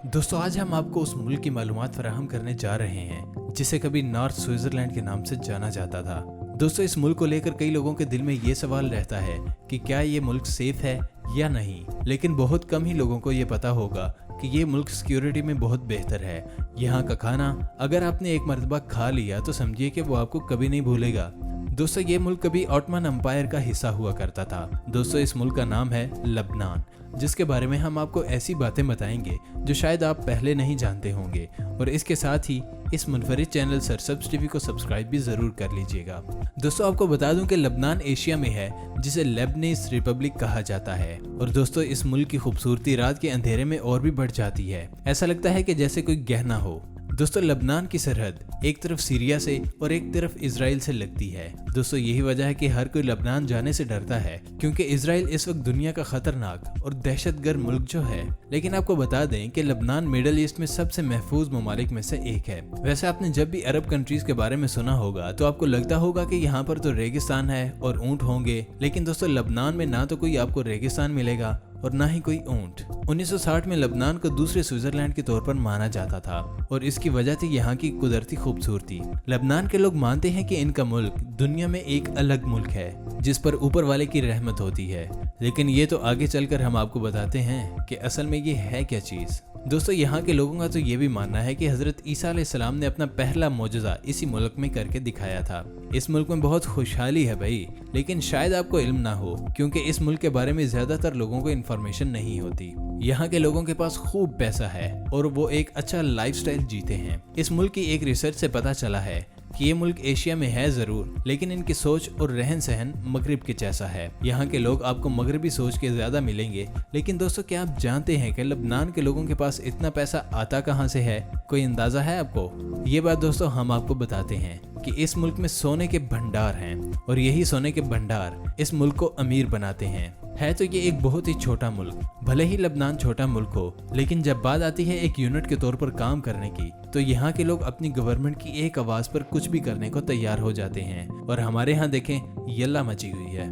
दोस्तों आज हम आपको उस मुल्क की मालूमात फराहम करने जा रहे हैं जिसे कभी नॉर्थ स्विट्जरलैंड के नाम से जाना जाता था। दोस्तों इस मुल्क को लेकर कई लोगों के दिल में ये सवाल रहता है कि क्या ये मुल्क सेफ है या नहीं, लेकिन बहुत कम ही लोगों को ये पता होगा कि ये मुल्क सिक्योरिटी में बहुत बेहतर है। यहाँ का खाना अगर आपने एक मरतबा खा लिया तो समझिए कि वो आपको कभी नहीं भूलेगा। दोस्तों ये मुल्क कभी ऑटोमन एम्पायर का हिस्सा हुआ करता था। दोस्तों इस मुल्क का नाम है लबनान, जिसके बारे में हम आपको ऐसी बातें बताएंगे जो शायद आप पहले नहीं जानते होंगे। और इसके साथ ही इस मुनफरिद चैनल सरसब्ज टीवी को सब्सक्राइब भी जरूर कर लीजिएगा। दोस्तों आपको बता दूं कि लबनान एशिया में है, जिसे लेबनीज रिपब्लिक कहा जाता है। और दोस्तों इस मुल्क की खूबसूरती रात के अंधेरे में और भी बढ़ जाती है। ऐसा लगता है कि जैसे कोई गहना हो। दोस्तों लबनान की सरहद एक तरफ सीरिया से और एक तरफ इजराइल से लगती है। दोस्तों यही वजह है कि हर कोई लबनान जाने से डरता है, क्योंकि इजराइल इस वक्त दुनिया का खतरनाक और दहशतगर्द मुल्क जो है। लेकिन आपको बता दें कि लबनान मिडल ईस्ट में सबसे महफूज ममालिक में से एक है। वैसे आपने जब भी अरब कंट्रीज के बारे में सुना होगा तो आपको लगता होगा कि यहाँ पर तो रेगिस्तान है और ऊंट होंगे, लेकिन दोस्तों लबनान में ना तो कोई आपको रेगिस्तान मिलेगा और ना ही कोई ऊंट। 1960 में लबनान को दूसरे स्विट्जरलैंड के तौर पर माना जाता था और इसकी वजह थी यहाँ की कुदरती खूबसूरती। लबनान के लोग मानते हैं कि इनका मुल्क दुनिया में एक अलग मुल्क है जिस पर ऊपर वाले की रहमत होती है। लेकिन ये तो आगे चलकर हम आपको बताते हैं कि असल में ये है क्या चीज। दोस्तों यहाँ के लोगों का तो ये भी मानना है कि हजरत ईसा अलैहिस्सलाम ने अपना पहला मौजज़ा इसी मुल्क में करके दिखाया था। इस मुल्क में बहुत खुशहाली है भाई, लेकिन शायद आपको इल्म ना हो, क्योंकि इस मुल्क के बारे में ज्यादातर लोगों को इन्फॉर्मेशन नहीं होती। यहाँ के लोगों के पास खूब पैसा है और वो एक अच्छा लाइफस्टाइल जीते हैं। इस मुल्क की एक रिसर्च से पता चला है कि ये मुल्क एशिया में है जरूर, लेकिन इनकी सोच और रहन सहन मगरिब के जैसा है। यहाँ के लोग आपको मगरिबी सोच के ज्यादा मिलेंगे। लेकिन दोस्तों क्या आप जानते हैं कि लबनान के लोगों के पास इतना पैसा आता कहाँ से है? कोई अंदाजा है आपको? ये बात दोस्तों हम आपको बताते हैं कि इस मुल्क में सोने के भंडार हैं और यही सोने के भंडार इस मुल्क को अमीर बनाते हैं। है तो ये एक बहुत ही छोटा मुल्क। भले ही लबनान छोटा मुल्क हो, लेकिन जब बात आती है एक यूनिट के तौर पर काम करने की, तो यहाँ के लोग अपनी गवर्नमेंट की एक आवाज पर कुछ भी करने को तैयार हो जाते हैं। और हमारे यहाँ देखें यल्ला मची हुई है।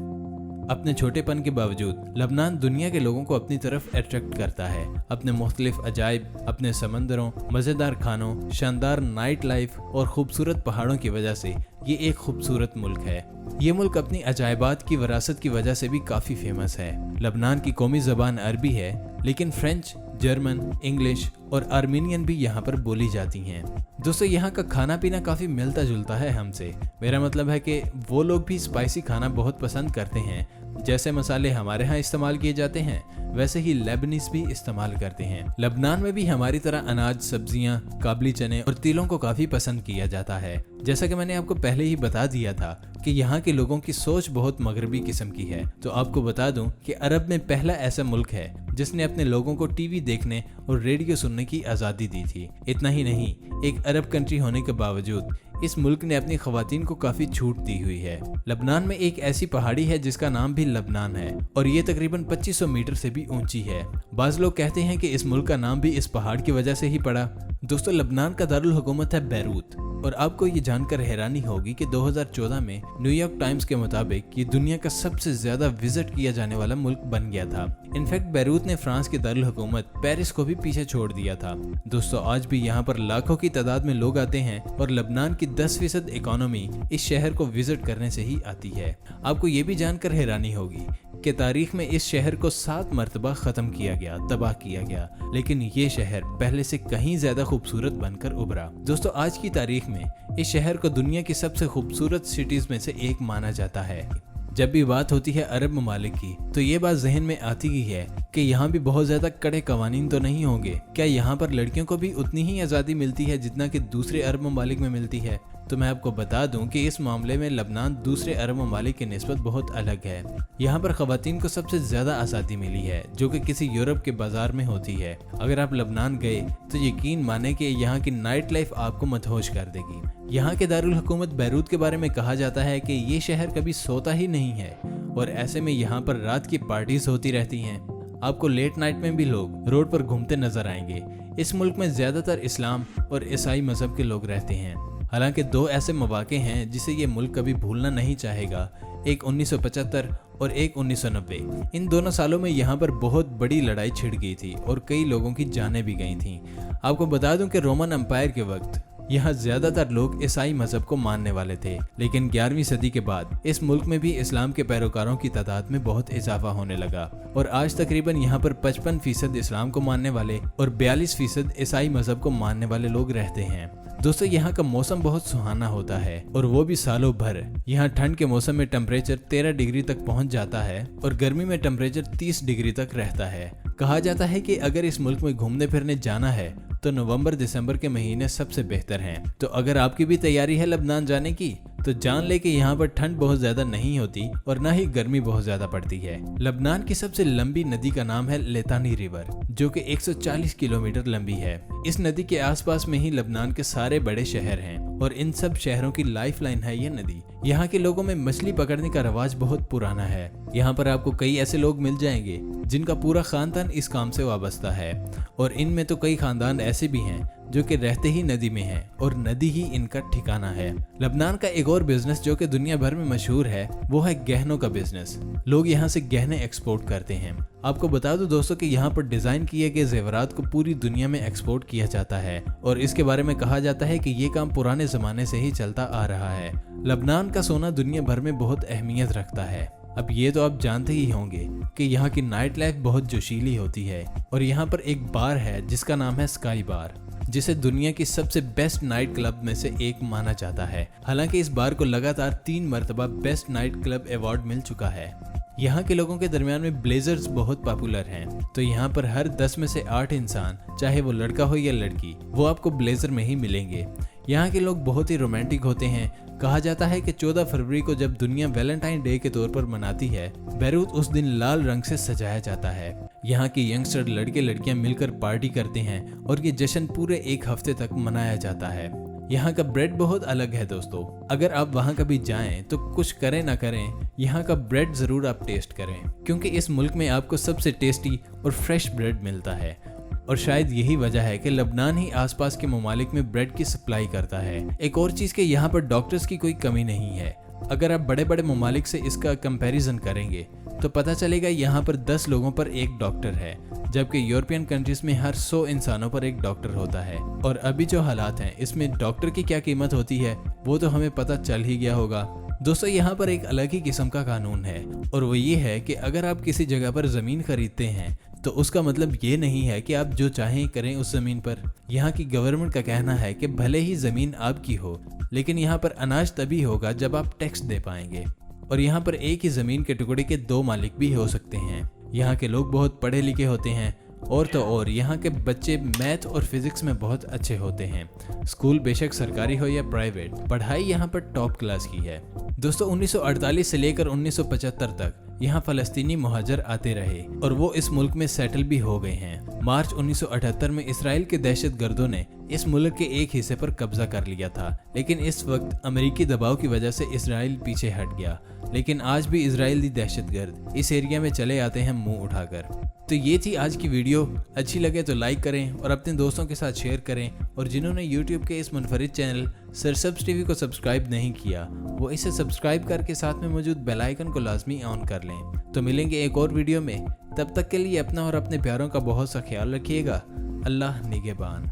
अपने छोटेपन के बावजूद लबनान दुनिया के लोगों को अपनी तरफ अट्रैक्ट करता है। अपने मुख्तलिफ अजायब, अपने समंदरों, मज़ेदार खानों, शानदार नाइट लाइफ और खूबसूरत पहाड़ों की वजह से ये एक खूबसूरत मुल्क है। ये मुल्क अपनी अजायबात की विरासत की वजह से भी काफ़ी फेमस है। लबनान की कौमी ज़बान अरबी है, लेकिन फ्रेंच, जर्मन, इंग्लिश और आर्मीनियन भी यहाँ पर बोली जाती हैं। दोस्तों यहाँ का खाना पीना काफ़ी मिलता जुलता है हमसे। मेरा मतलब है कि वो लोग भी स्पाइसी खाना बहुत पसंद करते हैं। जैसे मसाले हमारे यहाँ इस्तेमाल किए जाते हैं, वैसे ही लेबनीज भी इस्तेमाल करते हैं। लबनान में भी हमारी तरह अनाज, सब्जियां, काबली चने और तिलों को काफ़ी पसंद किया जाता है। जैसा कि मैंने आपको पहले ही बता दिया था कि यहाँ के लोगों की सोच बहुत मगरबी किस्म की है। तो आपको बता दूं कि अरब में पहला ऐसा मुल्क है जिसने अपने लोगों को टीवी देखने और रेडियो सुनने की आज़ादी दी थी। इतना ही नहीं, एक अरब कंट्री होने के बावजूद इस मुल्क ने अपनी खवातीन को काफी छूट दी हुई है। लबनान में एक ऐसी पहाड़ी है जिसका नाम भी लबनान है और ये तकरीबन 2500 मीटर से भी ऊंची है। बाज लोग कहते हैं कि इस मुल्क का नाम भी इस पहाड़ की वजह से ही पड़ा। दोस्तों लबनान का दारुल हुकूमत है बैरूत। और आपको ये जानकर हैरानी होगी कि 2014 में न्यूयॉर्क टाइम्स के मुताबिक ये दुनिया का सबसे ज्यादा विजिट किया जाने वाला मुल्क बन गया था। इनफैक्ट बैरूत ने फ्रांस के दारुल हुकूमत पेरिस को भी पीछे छोड़ दिया था। दोस्तों आज भी यहाँ पर लाखों की तादाद में लोग आते हैं और लबनान की 10% इकोनॉमी इस शहर को विजिट करने से ही आती है। आपको ये भी जानकर हैरानी होगी कि तारीख में इस शहर को 7 मरतबा खत्म किया गया, तबाह किया गया, लेकिन ये शहर पहले से कहीं ज्यादा खूबसूरत बनकर उभरा। दोस्तों आज की तारीख में इस शहर को दुनिया की सबसे खूबसूरत सिटीज में से एक माना जाता है। जब भी बात होती है अरब ममालिक की, तो ये बात जहन में आती ही है कि यहाँ भी बहुत ज्यादा कड़े कवानीन तो नहीं होंगे। क्या यहाँ पर लड़कियों को भी उतनी ही आज़ादी मिलती है जितना कि दूसरे अरब ममालिक में मिलती है? तो मैं आपको बता दूं कि इस मामले में लबनान दूसरे अरब ममालिक की निस्बत बहुत अलग है। यहाँ पर खवातीन को सबसे ज्यादा आज़ादी मिली है, जो कि किसी यूरोप के बाजार में होती है। अगर आप लबनान गए तो यकीन माने कि यहाँ की नाइट लाइफ आपको मदहोश कर देगी। यहाँ के दारुल हुकूमत बैरूत के बारे में कहा जाता है कि ये शहर कभी सोता ही नहीं है और ऐसे में यहाँ पर रात की पार्टीज होती रहती हैं। आपको लेट नाइट में भी लोग रोड पर घूमते नजर आएंगे। इस मुल्क में ज्यादातर इस्लाम और ईसाई मजहब के लोग रहते हैं। हालांकि 2 ऐसे मौके हैं जिसे ये मुल्क कभी भूलना नहीं चाहेगा। एक 1975 और एक 1990। इन दोनों सालों में यहाँ पर बहुत बड़ी लड़ाई छिड़ गई थी और कई लोगों की जानें भी गई थीं। आपको बता दूं कि रोमन एम्पायर के वक्त यहाँ ज्यादातर लोग ईसाई मजहब को मानने वाले थे, लेकिन 11वीं सदी के बाद इस मुल्क में भी इस्लाम के पैरोकारों की तादाद में बहुत इजाफा होने लगा और आज तकरीबन यहाँ पर 55% इस्लाम को मानने वाले और 42% ईसाई मजहब को मानने वाले लोग रहते हैं। दोस्तों, यहाँ का मौसम बहुत सुहाना होता है और वो भी सालों भर। यहाँ ठंड के मौसम में टेम्परेचर 13 डिग्री तक पहुँच जाता है और गर्मी में टेम्परेचर 30 डिग्री तक रहता है। कहा जाता है कि अगर इस मुल्क में घूमने फिरने जाना है तो नवंबर दिसंबर के महीने सबसे बेहतर हैं। तो अगर आपकी भी तैयारी है लबनान जाने की तो जान ले कि यहाँ पर ठंड बहुत ज्यादा नहीं होती और न ही गर्मी बहुत ज्यादा पड़ती है। लबनान की सबसे लंबी नदी का नाम है लितानी रिवर, जो कि 140 किलोमीटर लंबी है। इस नदी के आसपास में ही लबनान के सारे बड़े शहर हैं और इन सब शहरों की लाइफलाइन है ये नदी। यहाँ के लोगों में मछली पकड़ने का रवाज बहुत पुराना है। यहाँ पर आपको कई ऐसे लोग मिल जाएंगे जिनका पूरा खानदान इस काम से वाबस्ता है और इनमें तो कई खानदान ऐसे भी हैं जो कि रहते ही नदी में हैं और नदी ही इनका ठिकाना है। लबनान का एक और बिजनेस जो कि दुनिया भर में मशहूर है वो है गहनों का बिजनेस। लोग यहाँ से गहने एक्सपोर्ट करते हैं। आपको बता दूं दोस्तों कि यहाँ पर डिजाइन किए गए जेवरात को पूरी दुनिया में एक्सपोर्ट किया जाता है और इसके बारे में कहा जाता है कि ये काम पुराने जमाने से ही चलता आ रहा है। लबनान का सोना दुनिया भर में बहुत अहमियत रखता है। अब ये तो आप जानते ही होंगे कि यहाँ की नाइट लाइफ बहुत जोशीली होती है और यहाँ पर एक बार है जिसका नाम है स्काई बार, जिसे दुनिया की सबसे बेस्ट नाइट क्लब में से एक माना जाता है। हालांकि इस बार को लगातार 3 मरतबा बेस्ट नाइट क्लब अवार्ड मिल चुका है। यहाँ के लोगों के दरमियान में ब्लेजर्स बहुत पॉपुलर हैं, तो यहाँ पर हर 10 में से 8 इंसान, चाहे वो लड़का हो या लड़की, वो आपको ब्लेजर में ही मिलेंगे। यहाँ के लोग बहुत ही रोमांटिक होते हैं। कहा जाता है कि 14 फरवरी को जब दुनिया वैलेंटाइन डे के तौर पर मनाती है, बैरूत उस दिन लाल रंग से सजाया जाता है। यहाँ के यंगस्टर लड़के लड़कियां मिलकर पार्टी करते हैं और ये जश्न पूरे 1 हफ्ते तक मनाया जाता है। यहाँ का ब्रेड बहुत अलग है दोस्तों। अगर आप वहाँ कभी जाएं तो कुछ करें ना करें, यहाँ का ब्रेड जरूर आप टेस्ट करें, क्योंकि इस मुल्क में आपको सबसे टेस्टी और फ्रेश ब्रेड मिलता है। और शायद यही वजह है कि लबनान ही आसपास के ममालिक में ब्रेड की सप्लाई करता है। एक और चीज़ कि यहाँ पर डॉक्टर्स की कोई कमी नहीं है। अगर आप बड़े बड़े ममालिक से इसका कंपैरिजन करेंगे तो पता चलेगा यहाँ पर 10 लोगों पर एक डॉक्टर है, जबकि यूरोपियन कंट्रीज में हर 100 इंसानों पर एक डॉक्टर होता है। और अभी जो हालात हैं इसमें डॉक्टर की क्या कीमत होती है वो तो हमें पता चल ही गया होगा। दोस्तों, यहाँ पर एक अलग ही किस्म का कानून है और वो ये है कि अगर आप किसी जगह पर जमीन खरीदते हैं तो उसका मतलब ये नहीं है कि आप जो चाहें करें उस जमीन पर। यहाँ की गवर्नमेंट का कहना है कि भले ही जमीन आपकी हो, लेकिन यहाँ पर अनाज तभी होगा जब आप टैक्स दे पाएंगे। और यहाँ पर एक ही जमीन के टुकड़े के 2 मालिक भी हो सकते हैं। यहाँ के लोग बहुत पढ़े लिखे होते हैं और तो और यहाँ के बच्चे मैथ और फिजिक्स में बहुत अच्छे होते हैं। स्कूल बेशक सरकारी हो या प्राइवेट, पढ़ाई यहाँ पर टॉप क्लास की है। दोस्तों, 1948 से लेकर 1975 तक यहाँ फलस्तीनी मुहाजिर आते रहे और वो इस मुल्क में सेटल भी हो गए हैं। मार्च 1978 में इसराइल के दहशतगर्दों ने इस मुल्क के एक हिस्से पर कब्जा कर लिया था, लेकिन इस वक्त अमेरिकी दबाव की वजह से इसराइल पीछे हट गया। लेकिन आज भी इजरायली दहशतगर्द इस एरिया में चले आते हैं मुंह उठाकर। तो ये थी आज की वीडियो। अच्छी लगे तो लाइक करें और अपने दोस्तों के साथ शेयर करें, और जिन्होंने यूट्यूब के इस मुनफरिद चैनल सरसब्ज टीवी को सब्सक्राइब नहीं किया वो इसे सब्सक्राइब करके साथ में मौजूद बेल आइकन को लाजमी ऑन कर लें। तो मिलेंगे एक और वीडियो में, तब तक के लिए अपना और अपने प्यारों का बहुत सा ख्याल रखिएगा। अल्लाह निगहबान।